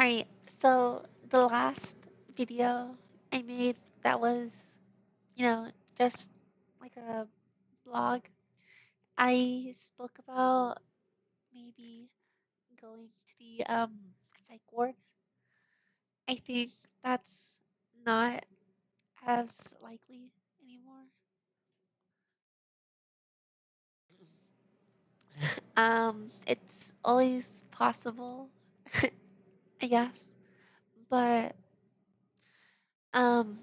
Alright, so the last video I made that was, you know, just like a blog, I spoke about maybe going to the psych ward. I think that's not as likely anymore. It's always possible, I guess, but um,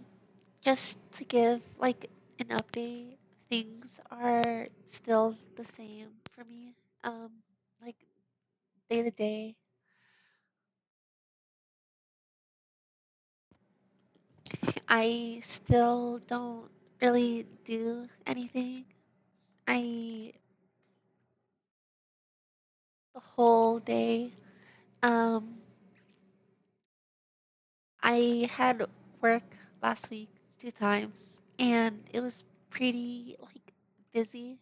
just to give like an update, things are still the same for me. Um, like day to day, I still don't really do anything. I the whole day. Um, I had work last week 2 times, and it was pretty like busy,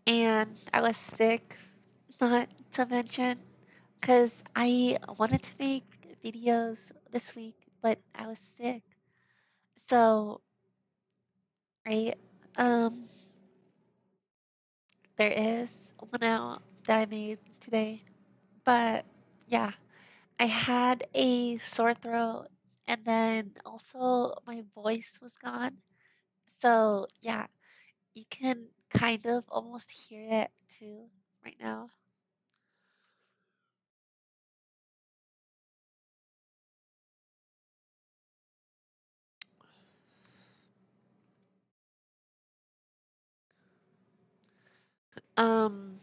and I was sick. Not to mention, because I wanted to make videos this week, but I was sick. So, right, um, there is one out that I made today, but yeah, I had a sore throat, and then also my voice was gone. So, yeah, you can kind of almost hear it too right now. Um,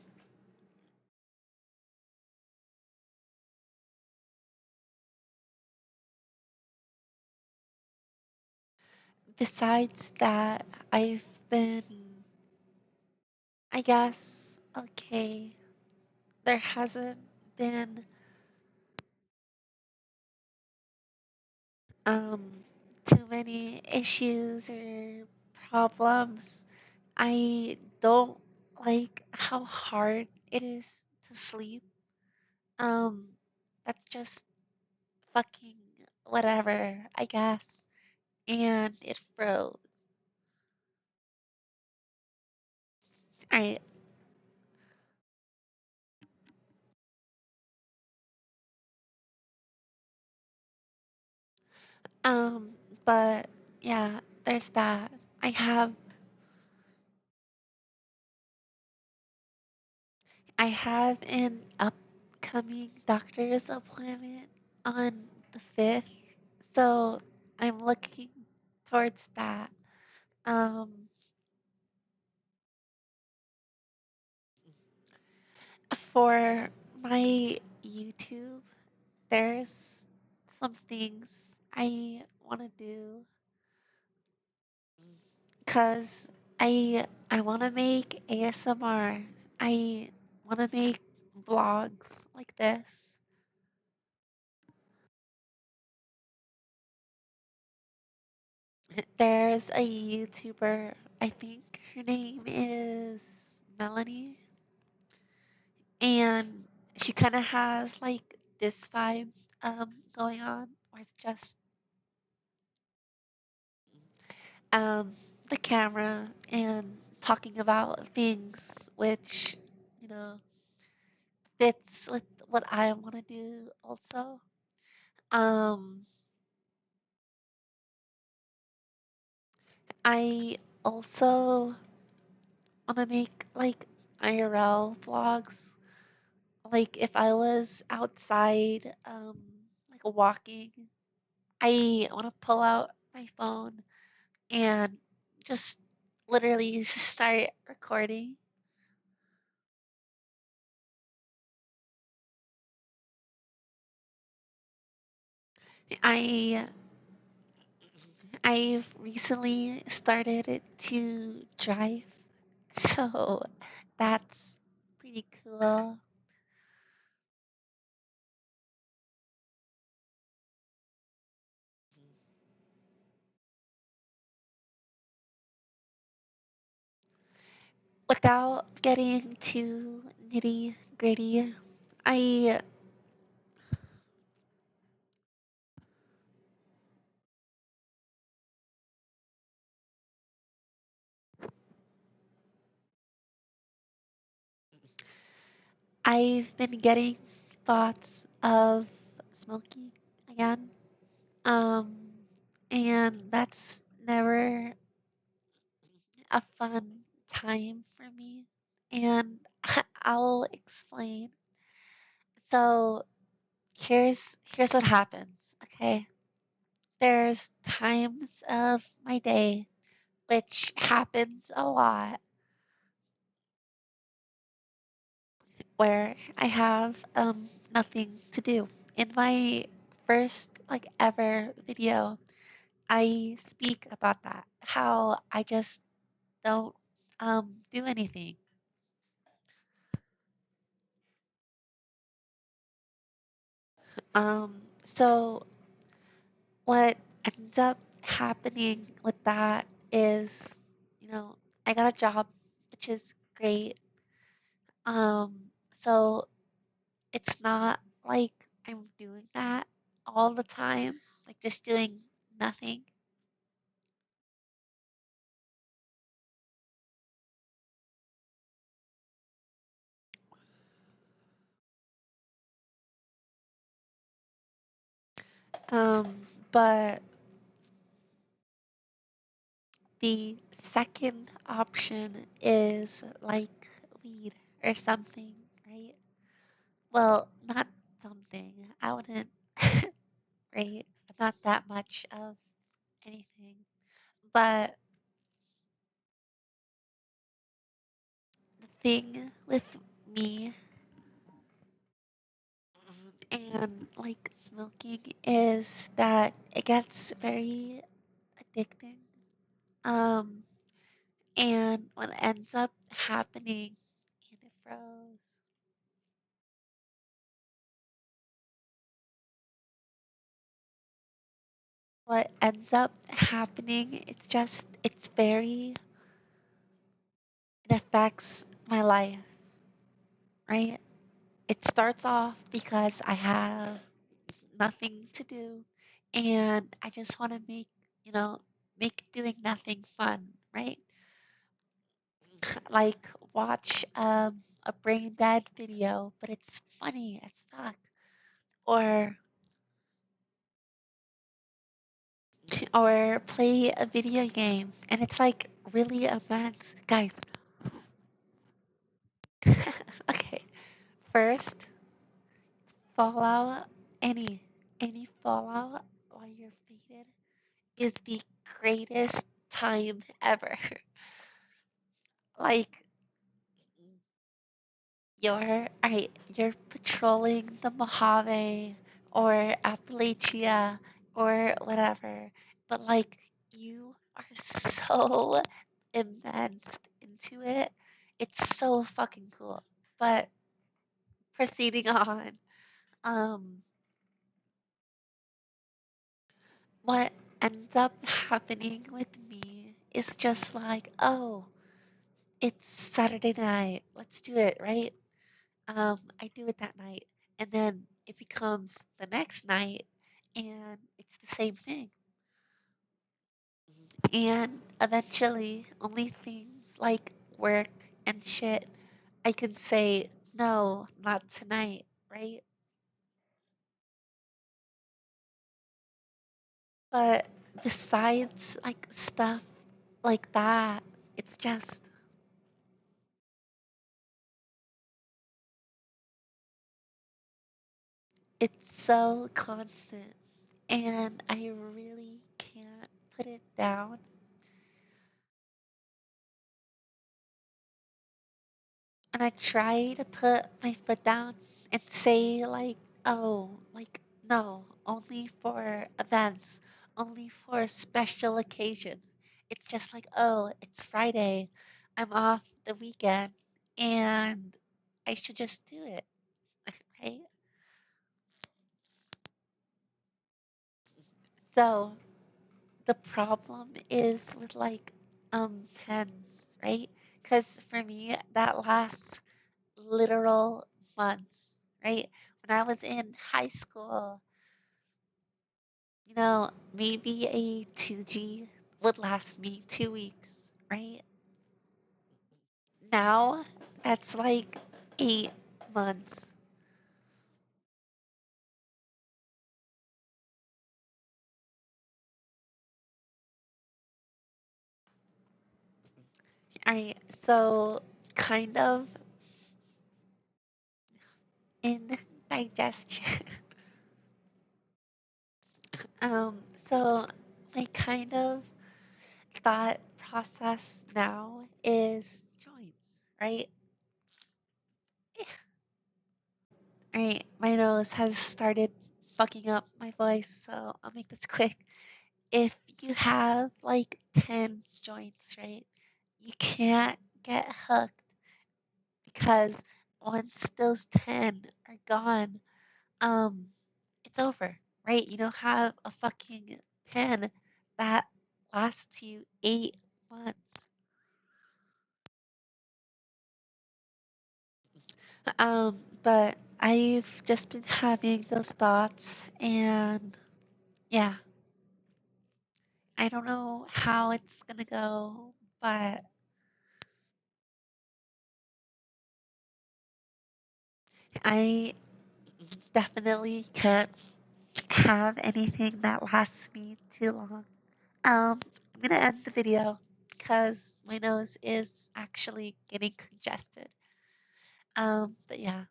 Besides that, I've been, I guess, okay. There hasn't been um too many issues or problems. I don't like how hard it is to sleep. Um, that's just fucking whatever, I guess. And it froze. Alright. Um, but yeah, there's that. I have I have an upcoming doctor's appointment on the 5th, so I'm looking towards that. Um, for my YouTube, there's some things I want to do because I want to make ASMR. I want to make vlogs like this. There's a YouTuber, I think her name is Melanie, and she kind of has like this vibe going on where it's just um the camera and talking about things which, you know, fits with what I want to do also. Um I also want to make like IRL vlogs. Like if I was outside, like walking, I want to pull out my phone and just literally start recording. I I've recently started to drive, so that's pretty cool. Without getting too nitty gritty, I I've been getting thoughts of smoking again. Um, and that's never a fun time for me. And I'll explain. So here's what happens, okay? There's times of my day which happens a lot where I have nothing to do. In my first like ever video, I speak about that. How I just don't do anything. So what ends up happening with that is, you know, I got a job, which is great. So it's not like I'm doing that all the time, like just doing nothing. But the second option is like weed or something, right? Well, not something. I wouldn't, right? Not that much of anything. But the thing with me and like smoking is that it gets very addicting. Um, and what ends up happening, and it froze. What ends up happening, it's very, it affects my life, right? It starts off because I have nothing to do and I just want to make doing nothing fun, right? Like watch a brain dead video, but it's funny as fuck. Or or play a video game and it's like really immense. Guys, okay. First, Fallout, any Fallout while you're faded is the greatest time ever. Like you're patrolling the Mojave or Appalachia or whatever, but like you are so immersed into it. It's so fucking cool. But proceeding on, um, what ends up happening with me is just like, oh, it's Saturday night. Let's do it, right? I do it that night. And then it becomes the next night and it's the same thing. And eventually, only things like work and shit, I can say, no, not tonight, right? But besides like stuff like that, it's just, it's so constant. And I really can't put it down. And I try to put my foot down and say like, oh, like no, only for events, only for special occasions. It's just like, oh, it's Friday. I'm off the weekend and I should just do it, right? So the problem is with like pens, right? Because for me, that lasts literal months, right? When I was in high school, maybe a 2G would last me 2 weeks, right? Now, that's like 8 months. All right, so kind of in digestion. Um, so my kind of thought process now is joints, right? Right, my nose has started fucking up my voice, so I'll make this quick. If you have like 10 joints, right, you can't get hooked because once those 10 are gone, um, it's over, right? You don't have a fucking pen that lasts you 8 months. But I've just been having those thoughts, and yeah, I don't know how it's gonna go, but I definitely can't have anything that lasts me too long. I'm gonna end the video because my nose is actually getting congested. But yeah.